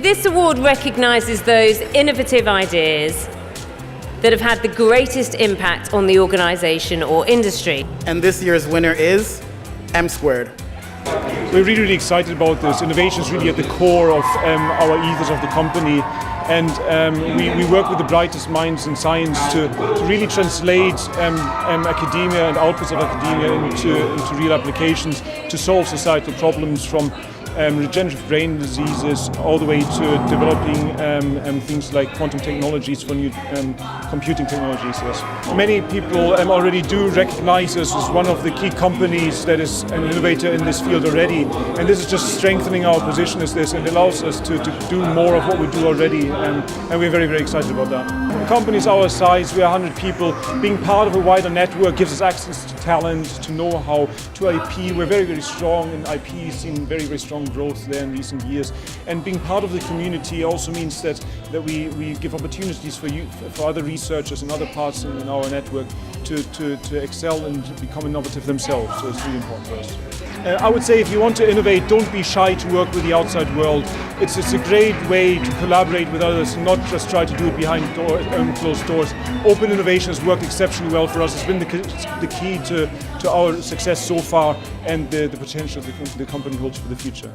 This award recognises those innovative ideas that have had the greatest impact on the organisation or industry. And this year's winner is M Squared. We're really excited about this. Innovation is really at the core of our ethos of the company, and we work with the brightest minds in science to really translate academia and outputs of academia into real applications to solve societal problems, from regenerative brain diseases all the way to developing things like quantum technologies for new computing technologies. Yes. Many people already do recognize us as one of the key companies that is an innovator in this field already, and this is just strengthening our position as this, and allows us to do more of what we do already, and we're very, very excited about that. Companies our size, we are 100 people, being part of a wider network gives us access to talent, to know-how, to IP. We're very, very strong in IP, seen very, very strong growth there in recent years, and being part of the community also means that we give opportunities for other researchers in other parts in our network to excel and become innovative themselves. So it's really important for us. I would say if you want to innovate, don't be shy to work with the outside world. It's a great way to collaborate with others, not just try to do it behind closed doors. Open innovation has worked exceptionally well for us. It's been the key to our success so far, and the potential the company holds for the future.